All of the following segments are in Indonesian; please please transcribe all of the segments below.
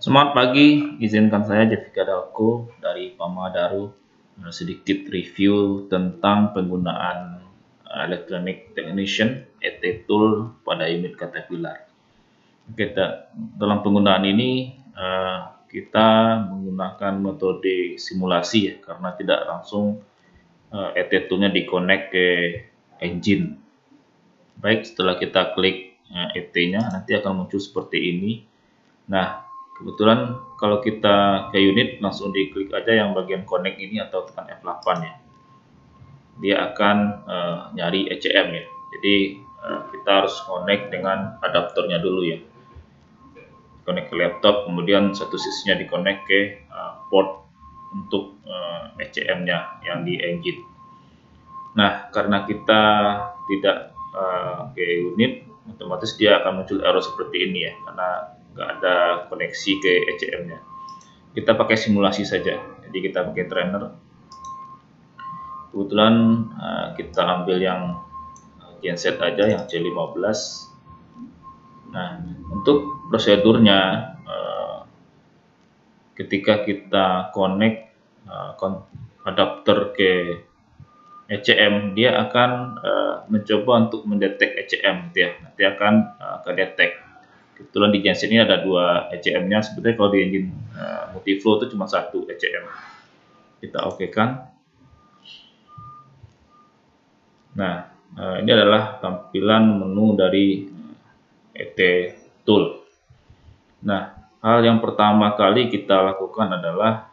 Semangat pagi, izinkan saya Jessica Dalko dari Pamadaru sedikit review tentang penggunaan Electronic Technician ET Tool pada unit Caterpillar. Kita dalam penggunaan ini kita menggunakan metode simulasi ya, karena tidak langsung ET Toolnya di-connect ke engine. Baik, setelah kita klik ET-nya nanti akan muncul seperti ini. Nah, kebetulan kalau kita ke unit langsung diklik aja yang bagian connect ini atau tekan F8 ya. Dia akan nyari ECM ya. Jadi kita harus connect dengan adaptornya dulu ya. Connect ke laptop, kemudian satu sisinya di connect ke port untuk ECM-nya yang di engine. Nah, karena kita tidak ke unit, otomatis dia akan muncul error seperti ini ya, karena nggak ada koneksi ke ECM-nya. Kita pakai simulasi saja, jadi kita pakai trainer. Kebetulan kita ambil yang genset aja, yang C15. Nah, untuk prosedurnya, ketika kita connect adapter ke ECM, dia akan mencoba untuk mendetek ECM gitu ya. Nanti akan kedetek. Kebetulan di genset ini ada dua ECM-nya. Sebenarnya kalau di engine multiflow itu cuma satu ECM. Kita oke kan. Nah, ini adalah tampilan menu dari ET Tool. Nah, hal yang pertama kali kita lakukan adalah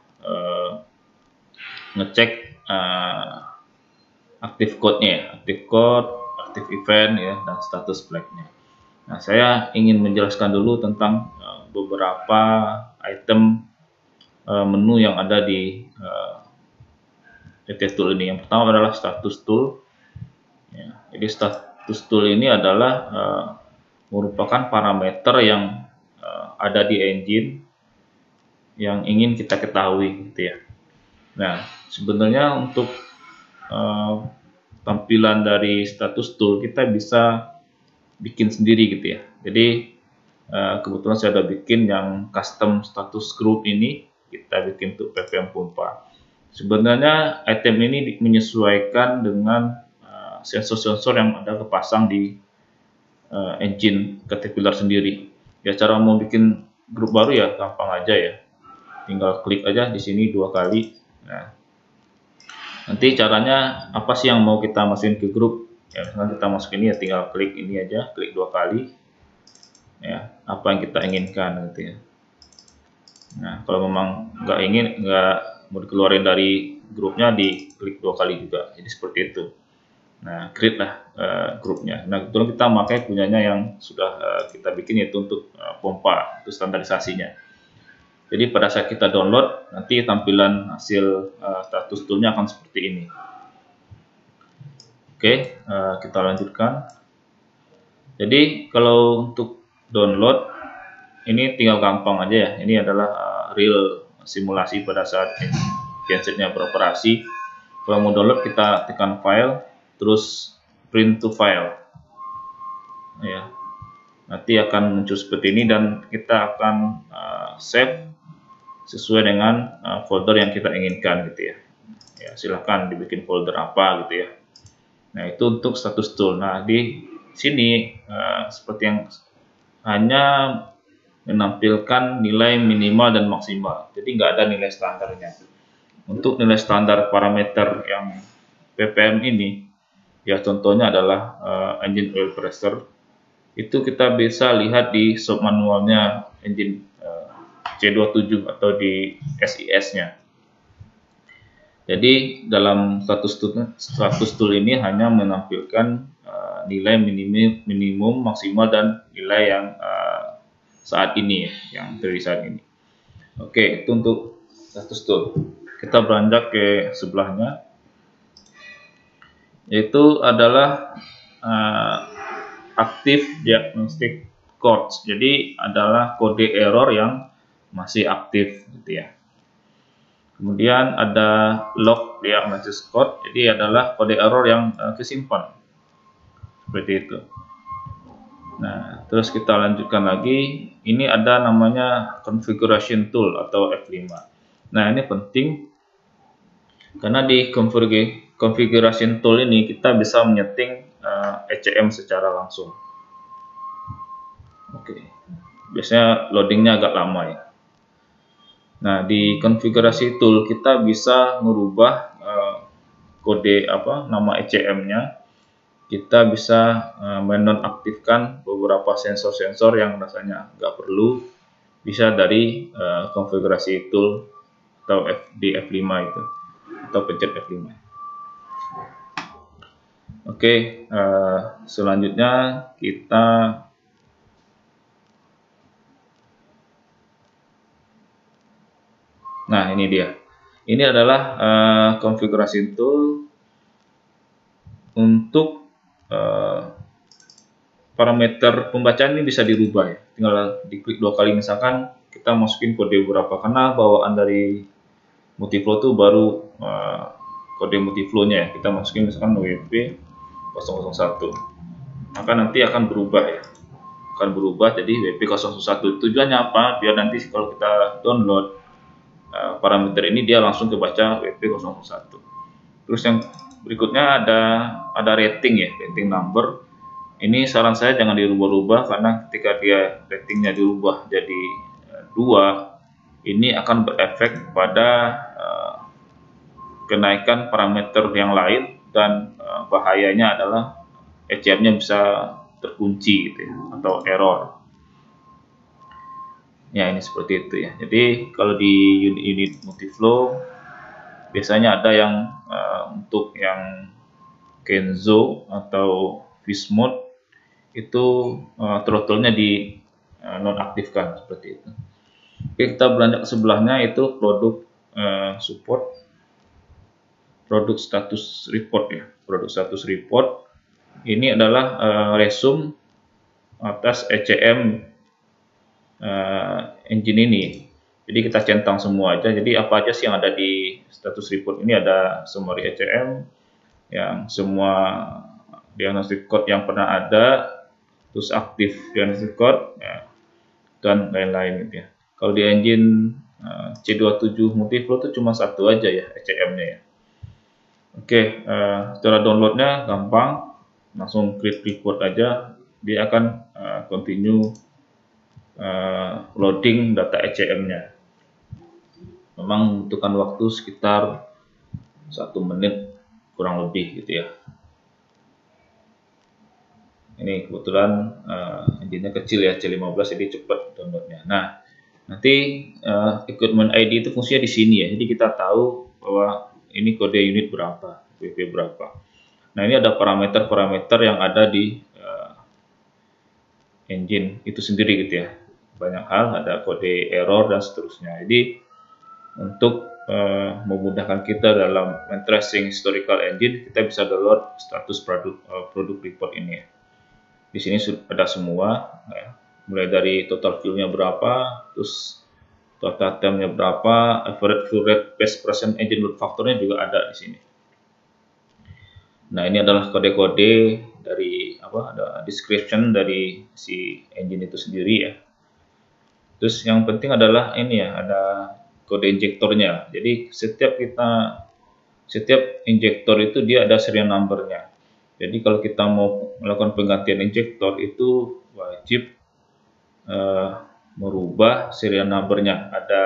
ngecek active code-nya ya, active code, active event ya, dan status flag-nya. Nah, saya ingin menjelaskan dulu tentang beberapa item menu yang ada di ET Tool ini. Yang pertama adalah status tool. Ya, jadi status tool ini adalah merupakan parameter yang ada di engine yang ingin kita ketahui gitu ya. Nah, sebenarnya untuk tampilan dari status tool kita bisa bikin sendiri gitu ya. Jadi kebetulan saya udah bikin yang custom status group ini, kita bikin untuk PPM pompa. Sebenarnya item ini menyesuaikan dengan sensor-sensor yang ada kepasang di engine Caterpillar sendiri. Ya, cara mau bikin grup baru ya gampang aja ya. Tinggal klik aja di sini 2 kali. Nah, nanti caranya apa sih yang mau kita masukin ke grup? Ya, misalkan kita masuk ini ya tinggal klik ini aja, klik 2 kali. Ya, apa yang kita inginkan gitu ya. Nah, kalau memang nggak mau dikeluarin dari grupnya, diklik 2 kali juga. Jadi seperti itu. Nah, create lah grupnya. Nah, kebetulan kita pakai punyanya yang sudah kita bikin, yaitu untuk pompa, itu standarisasinya. Jadi pada saat kita download, nanti tampilan hasil status toolnya akan seperti ini. Oke, kita lanjutkan. Jadi kalau untuk download, ini tinggal gampang aja ya. Ini adalah real simulasi pada saat gensetnya beroperasi. Kalau mau download, kita tekan file, terus print to file ya, nanti akan muncul seperti ini dan kita akan save sesuai dengan folder yang kita inginkan gitu ya. Ya, silahkan dibikin folder apa gitu ya. Nah, itu untuk status tool. Nah, di sini seperti yang hanya menampilkan nilai minimal dan maksimal, jadi nggak ada nilai standarnya. Untuk nilai standar parameter yang ppm ini, ya contohnya adalah engine oil pressure, itu kita bisa lihat di sub manualnya engine C27 atau di SIS-nya. Jadi dalam status tool ini hanya menampilkan nilai minimum, maksimal, dan nilai yang saat ini ya, yang dari saat ini. Oke, itu untuk status tool. Kita beranjak ke sebelahnya, yaitu adalah active diagnostic codes. Jadi adalah kode error yang masih aktif gitu ya. Kemudian ada log diagnosis code, jadi adalah kode error yang kesimpan seperti itu. Nah, terus kita lanjutkan lagi, ini ada namanya configuration tool atau F5. Nah, ini penting karena di configuration tool ini kita bisa menyeting ECM secara langsung. Oke, biasanya loadingnya agak lama ya. Nah, di konfigurasi tool kita bisa merubah kode nama ECM-nya. Kita bisa menonaktifkan beberapa sensor-sensor yang rasanya nggak perlu, bisa dari konfigurasi tool atau di F5 itu, atau pencet F5. Oke, selanjutnya kita ini dia. Ini adalah konfigurasi tool untuk parameter pembacaan ini bisa dirubah ya. Tinggal diklik 2 kali, misalkan kita masukin kode berapa, karena bawaan dari Multiflow itu baru kode Multiflow-nya ya. Kita masukin misalkan WP 001. Maka nanti akan berubah ya. Akan berubah jadi WP 001. Tujuannya apa? Biar nanti kalau kita download parameter ini dia langsung kebaca WP 001. Terus yang berikutnya ada rating ya, rating number. Ini saran saya jangan dirubah-rubah, karena ketika dia ratingnya dirubah jadi 2, ini akan berefek pada kenaikan parameter yang lain, dan bahayanya adalah ECM-nya bisa terkunci gitu ya, atau error. Ya, ini seperti itu ya. Jadi kalau di unit Multiflow biasanya ada yang untuk yang Kenzo atau Vismode itu throttle-nya di nonaktifkan seperti itu. Oke, kita beranjak ke sebelahnya, itu produk support, produk status report ya. Produk status report ini adalah resume atas ECM engine ini. Jadi kita centang semua aja. Jadi apa aja sih yang ada di status report ini? Ada summary ECM, yang semua diagnostic code yang pernah ada, terus aktif diagnostic code ya, dan lain-lain gitu ya. Kalau di engine C27 Multiflow itu cuma satu aja ya ECM-nya ya. Oke, secara downloadnya gampang, langsung klik report aja, dia akan continue loading data ECM-nya. Memang membutuhkan waktu sekitar 1 menit kurang lebih gitu ya. Ini kebetulan engine-nya kecil ya, C15, jadi cepat downloadnya. Nah, nanti equipment ID itu fungsinya di sini ya. Jadi kita tahu bahwa ini kode unit berapa, WP berapa. Nah, ini ada parameter-parameter yang ada di engine itu sendiri gitu ya. Banyak hal, ada kode error dan seterusnya. Jadi untuk memudahkan kita dalam tracing historical engine, kita bisa download status produk report ini ya. Di sini ada semua, ya. Mulai dari total view-nya berapa, terus total time-nya berapa, average view rate, best present engine load factor-nya juga ada di sini. Nah, ini adalah kode-kode dari ada description dari si engine itu sendiri ya. Terus yang penting adalah ini ya, ada kode injektornya. Jadi setiap injektor itu dia ada serial number-nya. Jadi kalau kita mau melakukan penggantian injektor itu wajib merubah serial number-nya. Ada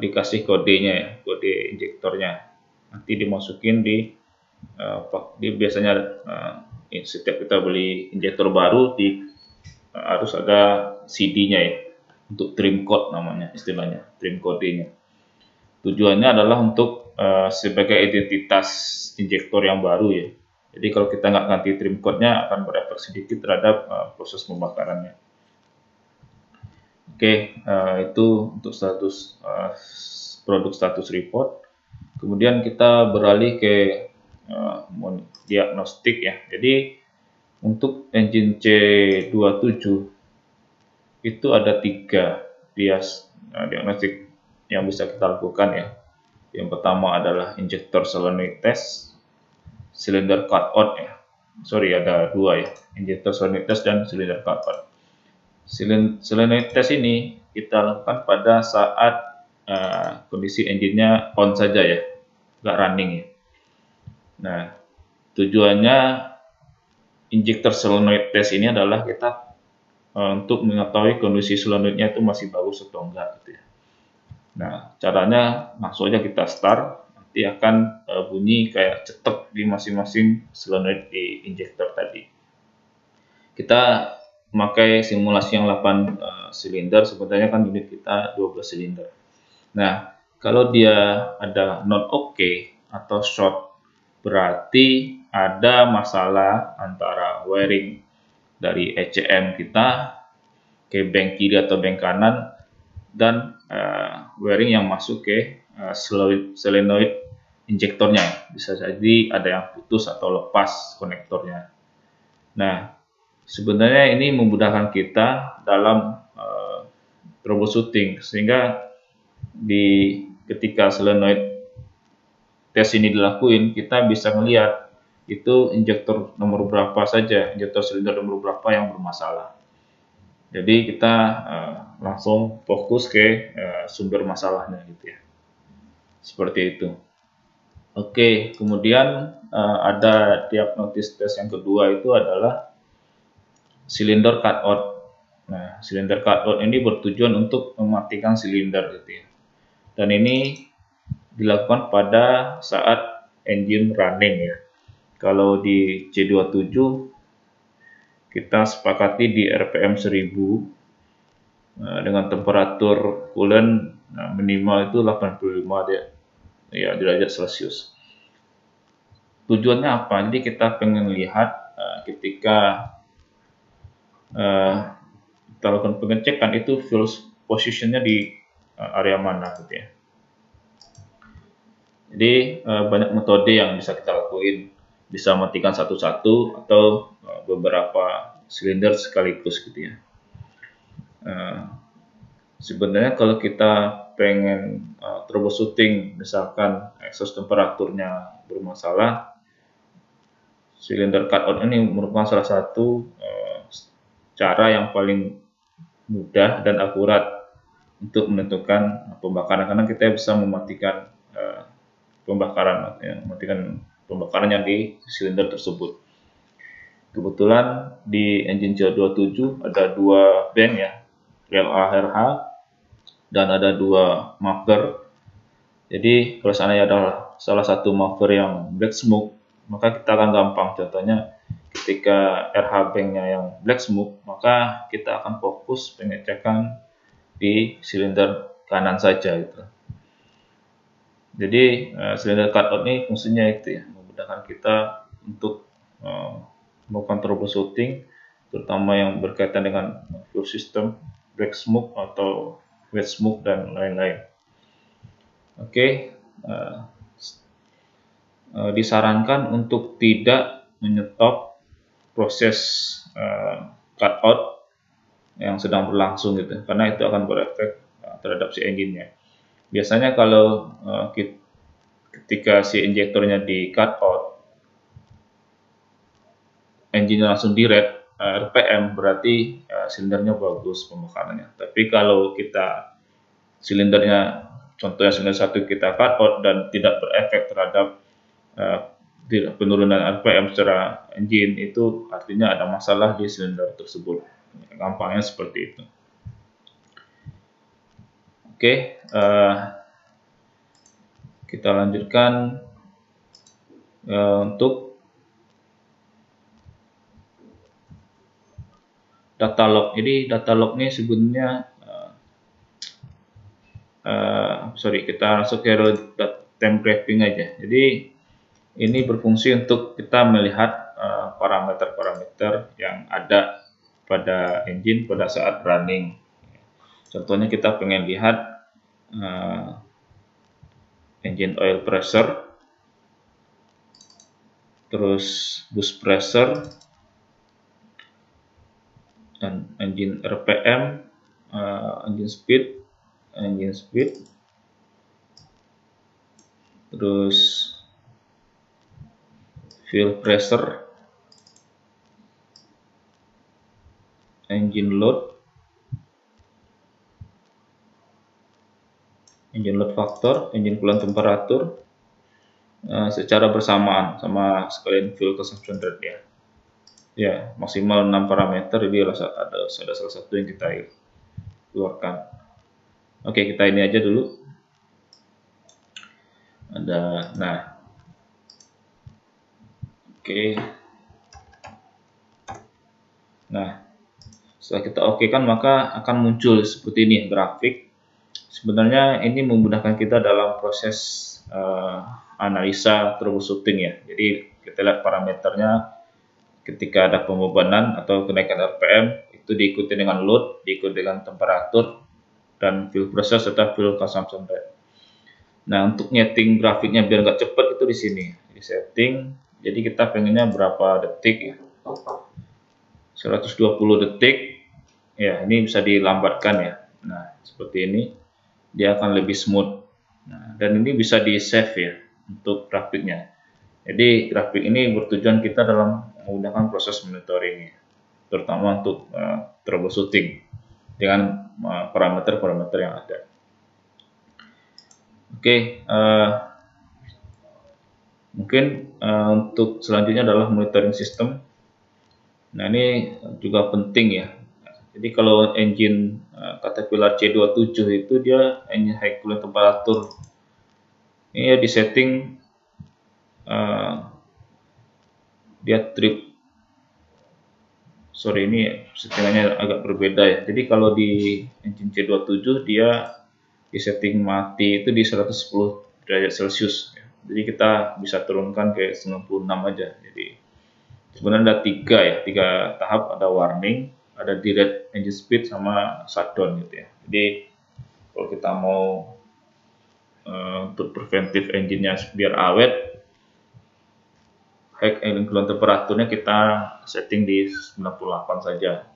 dikasih kodenya ya, kode injektornya. Nanti dimasukin di biasanya setiap kita beli injektor baru harus ada CD-nya ya, untuk trim code namanya, istilahnya trim kodenya. Tujuannya adalah untuk sebagai identitas injektor yang baru ya. Jadi kalau kita nggak ganti trim code-nya akan berefek sedikit terhadap proses pembakarannya. Oke, itu untuk status produk status report. Kemudian kita beralih ke diagnostik ya. Jadi untuk engine C27 itu ada 3 diagnostik yang bisa kita lakukan ya. Yang pertama adalah injector solenoid test, cylinder cut out ya. Sorry, ada 2 ya, injector solenoid test dan cylinder cut out. Solenoid test ini kita lakukan pada saat kondisi engine-nya on saja ya, nggak running ya. Nah, tujuannya injektor solenoid test ini adalah kita untuk mengetahui kondisi solenoidnya itu masih bagus atau enggak gitu ya. Nah, caranya langsung aja kita start, nanti akan bunyi kayak cetek di masing-masing solenoid di injektor tadi. Kita memakai simulasi yang 8 silinder, sebenarnya kan unit kita 12 silinder. Nah, kalau dia ada non oke atau short, berarti ada masalah antara wiring dari ECM kita ke bank kiri atau bank kanan dan wiring yang masuk ke solenoid injektornya. Bisa jadi ada yang putus atau lepas konektornya. Nah, sebenarnya ini memudahkan kita dalam troubleshooting, sehingga ketika solenoid tes ini dilakuin, kita bisa melihat itu injektor nomor berapa saja, injektor silinder nomor berapa yang bermasalah. Jadi kita langsung fokus ke sumber masalahnya gitu ya. Seperti itu. Oke, kemudian ada diagnosis tes yang kedua, itu adalah silinder cutout. Nah, silinder cutout ini bertujuan untuk mematikan silinder gitu ya. Dan ini dilakukan pada saat engine running ya. Kalau di C27 kita sepakati di RPM 1000 dengan temperatur coolant minimal itu 85 derajat Celcius. Tujuannya apa? Jadi kita pengen lihat ketika kita lakukan pengecekan itu fuel positionnya di area mana gitu ya. Jadi banyak metode yang bisa kita lakuin, bisa matikan satu-satu atau beberapa silinder sekaligus gitu ya. Sebenarnya kalau kita pengen troubleshooting, misalkan exhaust temperaturnya bermasalah, silinder cutout ini merupakan salah satu cara yang paling mudah dan akurat untuk menentukan pembakaran, karena kita bisa mematikan pembakaran yang di silinder tersebut. Kebetulan di engine C27 ada 2 band ya, LA-RH, dan ada 2 muffler. Jadi kalau seandainya ada salah satu muffler yang black smoke, maka kita akan gampang. Contohnya ketika RH banknya yang black smoke, maka kita akan fokus pengecekan di silinder kanan saja gitu. Jadi silinder cutout ini fungsinya itu ya, memudahkan kita untuk melakukan troubleshooting, terutama yang berkaitan dengan fuel system, black smoke atau wet smoke dan lain-lain. Oke, disarankan untuk tidak menyetop proses cutout yang sedang berlangsung gitu, karena itu akan berefek terhadap si engine-nya. Biasanya kalau ketika si injektornya di cut out, engine langsung di red RPM, berarti silindernya bagus pembakarannya. Tapi kalau kita silindernya, contohnya silinder 1 kita cut out dan tidak berefek terhadap penurunan RPM secara engine, itu artinya ada masalah di silinder tersebut. Gampangnya seperti itu. Oke, kita lanjutkan untuk data log. Jadi data log ini sebenarnya kita masuk ke time graphing aja. Jadi ini berfungsi untuk kita melihat parameter-parameter yang ada pada engine pada saat running. Contohnya kita pengen lihat engine oil pressure, terus boost pressure, dan engine RPM, engine speed, terus fuel pressure, engine load, engine load factor, engine coolant temperatur secara bersamaan sama sekalian fuel consumption rate ya. Ya, maksimal 6 parameter, jadi ada salah satu yang kita keluarkan. Oke, kita ini aja dulu. Nah, setelah kita oke kan, maka akan muncul seperti ini grafik. Sebenarnya ini memudahkan kita dalam proses analisa troubleshooting ya. Jadi kita lihat parameternya ketika ada pembebanan atau kenaikan RPM, itu diikuti dengan load, diikuti dengan temperatur, dan fuel process serta fuel consumption rate. Nah, untuk nyeting grafiknya biar nggak cepat itu di sini, di setting. Jadi kita pengennya berapa detik ya? 120 detik. Ya, ini bisa dilambatkan ya. Nah, seperti ini. Dia akan lebih smooth. Nah, dan ini bisa di-save ya untuk grafiknya. Jadi, grafik ini bertujuan kita dalam memudahkan proses monitoring, terutama untuk troubleshooting dengan parameter-parameter yang ada. Oke, mungkin untuk selanjutnya adalah monitoring system. Nah, ini juga penting ya. Jadi kalau engine Caterpillar C27 itu dia engine high coolant temperatur. Ini ya di setting dia trip. Sorry, ini settingannya agak berbeda ya. Jadi kalau di engine C27 dia di setting mati itu di 110 derajat Celcius. Jadi kita bisa turunkan ke 96 aja. Jadi sebenarnya ada tiga tahap, ada warning, ada direct engine speed, sama shutdown gitu ya. Jadi kalau kita mau untuk preventif engine-nya biar awet, high engine coolant temperaturnya kita setting di 98 saja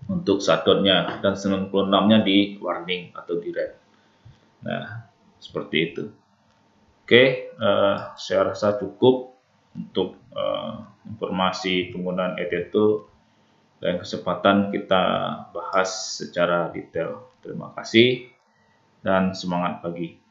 untuk shutdown-nya, dan 96-nya di warning atau direct. Nah, seperti itu. Oke, saya rasa cukup untuk informasi penggunaan ET-Tool, dan kesempatan kita bahas secara detail. Terima kasih dan semangat pagi.